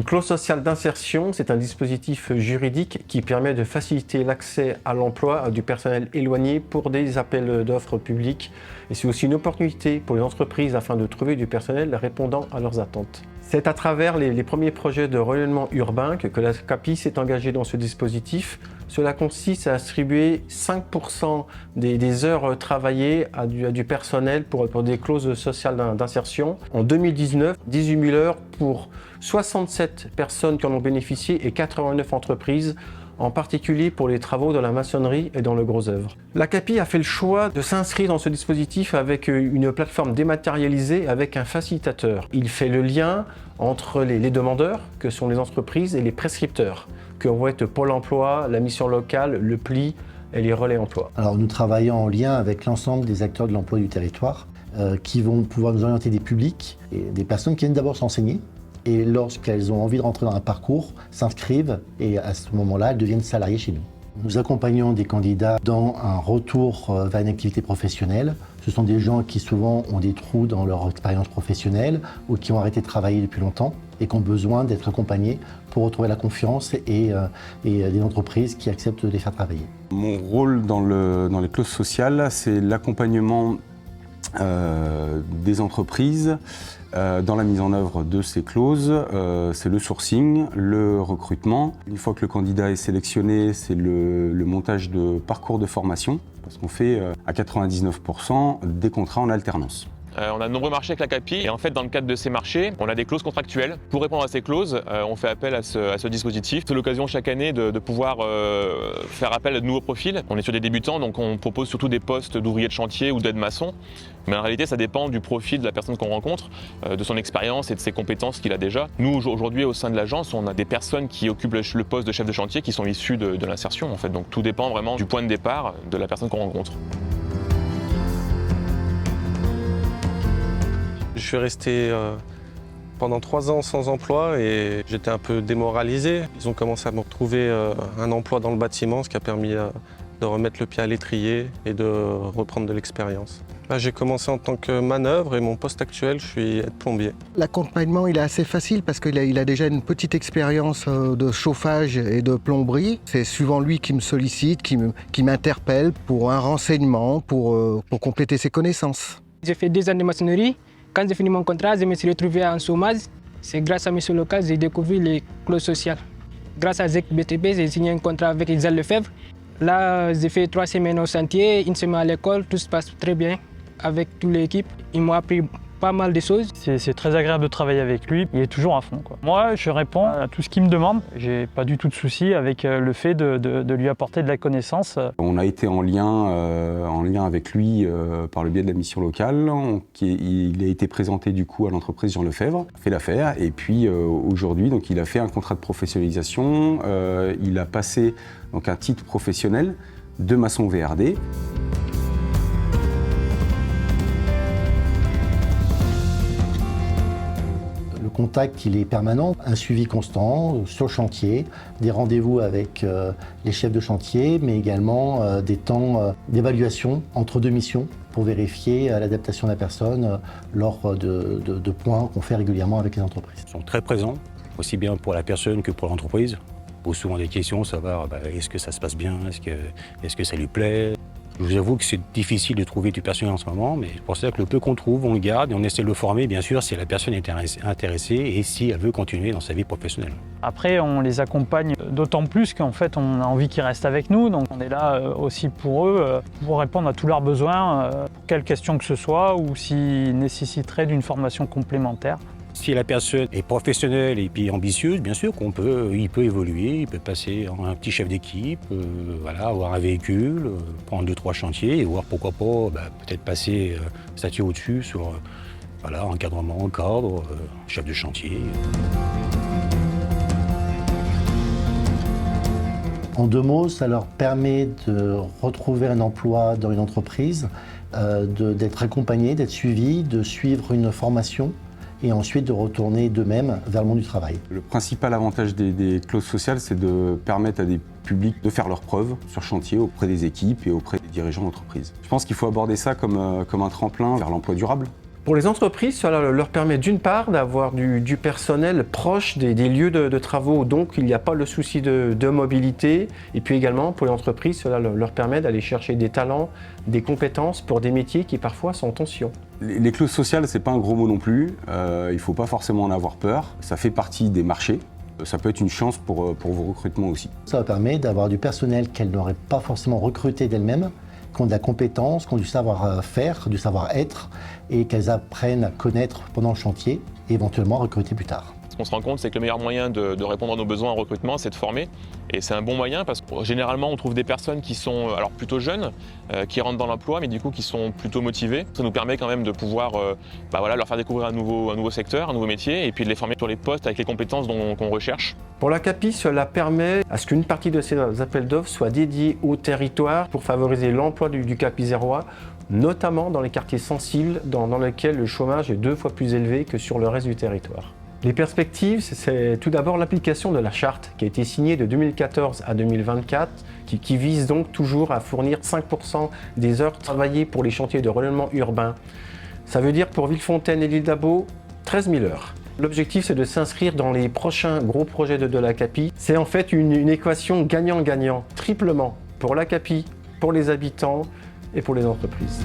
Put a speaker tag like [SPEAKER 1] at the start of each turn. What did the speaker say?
[SPEAKER 1] Une clause sociale d'insertion, c'est un dispositif juridique qui permet de faciliter l'accès à l'emploi du personnel éloigné pour des appels d'offres publics. Et c'est aussi une opportunité pour les entreprises afin de trouver du personnel répondant à leurs attentes. C'est à travers les premiers projets de rayonnement urbain que la CAPI s'est engagée dans ce dispositif. Cela consiste à attribuer 5% des heures travaillées à du personnel pour des clauses sociales d'insertion. En 2019, 18 000 heures pour 67 personnes qui en ont bénéficié et 89 entreprises, en particulier pour les travaux dans la maçonnerie et dans le gros œuvre. La CAPI a fait le choix de s'inscrire dans ce dispositif avec une plateforme dématérialisée avec un facilitateur. Il fait le lien entre les demandeurs, que sont les entreprises, et les prescripteurs, que vont être Pôle emploi, la mission locale, le PLI et les relais emploi.
[SPEAKER 2] Alors nous travaillons en lien avec l'ensemble des acteurs de l'emploi du territoire qui vont pouvoir nous orienter des publics et des personnes qui viennent d'abord s'enseigner. Et lorsqu'elles ont envie de rentrer dans un parcours, s'inscrivent et à ce moment-là, elles deviennent salariées chez nous. Nous accompagnons des candidats dans un retour vers une activité professionnelle. Ce sont des gens qui souvent ont des trous dans leur expérience professionnelle ou qui ont arrêté de travailler depuis longtemps et qui ont besoin d'être accompagnés pour retrouver la confiance et des entreprises qui acceptent de les faire travailler.
[SPEAKER 3] Mon rôle dans les clauses sociales, c'est l'accompagnement des entreprises dans la mise en œuvre de ces clauses. C'est le sourcing, le recrutement. Une fois que le candidat est sélectionné, c'est le montage de parcours de formation, parce qu'on fait à 99% des contrats en alternance.
[SPEAKER 4] On a de nombreux marchés avec la CAPI et en fait dans le cadre de ces marchés, on a des clauses contractuelles. Pour répondre à ces clauses, on fait appel à ce dispositif. C'est l'occasion chaque année de pouvoir faire appel à de nouveaux profils. On est sur des débutants, donc on propose surtout des postes d'ouvriers de chantier ou d'aide maçon. Mais en réalité, ça dépend du profil de la personne qu'on rencontre, de son expérience et de ses compétences qu'il a déjà. Nous, aujourd'hui, au sein de l'agence, on a des personnes qui occupent le poste de chef de chantier qui sont issues de l'insertion en fait. Donc tout dépend vraiment du point de départ de la personne qu'on rencontre.
[SPEAKER 5] Je suis resté pendant 3 ans sans emploi et j'étais un peu démoralisé. Ils ont commencé à me retrouver un emploi dans le bâtiment, ce qui a permis de remettre le pied à l'étrier et de reprendre de l'expérience. J'ai commencé en tant que manœuvre et mon poste actuel, je suis aide-plombier.
[SPEAKER 6] L'accompagnement, il est assez facile parce qu'il a déjà une petite expérience de chauffage et de plomberie. C'est souvent lui qui me sollicite, qui m'interpelle pour un renseignement, pour compléter ses connaissances.
[SPEAKER 7] J'ai fait 2 ans de maçonnerie. Quand j'ai fini mon contrat, je me suis retrouvé en chômage. C'est grâce à Mission Locale que j'ai découvert les clauses sociales. Grâce à ZEC BTP, j'ai signé un contrat avec Isabelle Lefebvre. Là, j'ai fait 3 semaines au chantier, 1 semaine à l'école. Tout se passe très bien avec toute l'équipe. Ils m'ont appris pas mal de choses.
[SPEAKER 8] C'est très agréable de travailler avec lui, il est toujours à fond, quoi. Moi, je réponds à tout ce qu'il me demande. J'ai pas du tout de souci avec le fait de lui apporter de la connaissance.
[SPEAKER 3] On a été en lien avec lui par le biais de la mission locale. Il a été présenté du coup à l'entreprise Jean Lefebvre, fait l'affaire et puis aujourd'hui donc il a fait un contrat de professionnalisation. Il a passé donc un titre professionnel de maçon VRD.
[SPEAKER 2] Le contact, il est permanent, un suivi constant sur le chantier, des rendez-vous avec les chefs de chantier, mais également des temps d'évaluation entre 2 missions pour vérifier l'adaptation de la personne lors de points qu'on fait régulièrement avec les entreprises.
[SPEAKER 9] Ils sont très présents, aussi bien pour la personne que pour l'entreprise. On pose souvent des questions, savoir est-ce que ça se passe bien, est-ce que ça lui plaît. Je vous avoue que c'est difficile de trouver du personnel en ce moment, mais c'est pour ça que le peu qu'on trouve, on le garde et on essaie de le former, bien sûr, si la personne est intéressée et si elle veut continuer dans sa vie professionnelle.
[SPEAKER 8] Après, on les accompagne d'autant plus qu'en fait, on a envie qu'ils restent avec nous. Donc on est là aussi pour eux, pour répondre à tous leurs besoins, pour quelle question que ce soit, ou s'ils nécessiteraient d'une formation complémentaire.
[SPEAKER 9] Si la personne est professionnelle et puis ambitieuse, bien sûr il peut évoluer, il peut passer en un petit chef d'équipe, avoir un véhicule, prendre 2-3 chantiers et voir pourquoi pas peut-être passer statut au-dessus sur encadrement, cadre, chef de chantier.
[SPEAKER 2] En 2 mots, ça leur permet de retrouver un emploi dans une entreprise, d'être accompagnés, d'être suivis, de suivre une formation et ensuite de retourner d'eux-mêmes vers le monde du travail.
[SPEAKER 3] Le principal avantage des clauses sociales, c'est de permettre à des publics de faire leurs preuves sur chantier auprès des équipes et auprès des dirigeants d'entreprise. Je pense qu'il faut aborder ça comme un tremplin vers l'emploi durable.
[SPEAKER 1] Pour les entreprises, cela leur permet d'une part d'avoir du personnel proche des lieux de travaux, donc il n'y a pas le souci de mobilité. Et puis également, pour les entreprises, cela leur permet d'aller chercher des talents, des compétences pour des métiers qui parfois sont en tension.
[SPEAKER 3] Les clauses sociales, c'est pas un gros mot non plus. Il ne faut pas forcément en avoir peur. Ça fait partie des marchés. Ça peut être une chance pour vos recrutements aussi.
[SPEAKER 2] Ça permet d'avoir du personnel qu'elles n'auraient pas forcément recruté d'elles-mêmes, qui ont de la compétence, qui ont du savoir-faire, du savoir-être, et qu'elles apprennent à connaître pendant le chantier et éventuellement recruter plus tard.
[SPEAKER 4] Ce qu'on se rend compte, c'est que le meilleur moyen de répondre à nos besoins en recrutement, c'est de former. Et c'est un bon moyen parce que généralement, on trouve des personnes qui sont alors plutôt jeunes, qui rentrent dans l'emploi, mais du coup qui sont plutôt motivées. Ça nous permet quand même de pouvoir leur faire découvrir un nouveau secteur, un nouveau métier, et puis de les former sur les postes avec les compétences qu'on recherche.
[SPEAKER 1] Pour l'ACAPI, cela permet à ce qu'une partie de ces appels d'offres soit dédiée au territoire pour favoriser l'emploi du Capizerois, notamment dans les quartiers sensibles dans lesquels le chômage est 2 fois plus élevé que sur le reste du territoire. Les perspectives, c'est tout d'abord l'application de la charte qui a été signée de 2014 à 2024, qui vise donc toujours à fournir 5% des heures travaillées pour les chantiers de renouvellement urbain. Ça veut dire pour Villefontaine et l'île d'Abo, 13 000 heures. L'objectif, c'est de s'inscrire dans les prochains gros projets de l'ACAPI. C'est en fait une équation gagnant-gagnant, triplement, pour l'ACAPI, pour les habitants et pour les entreprises.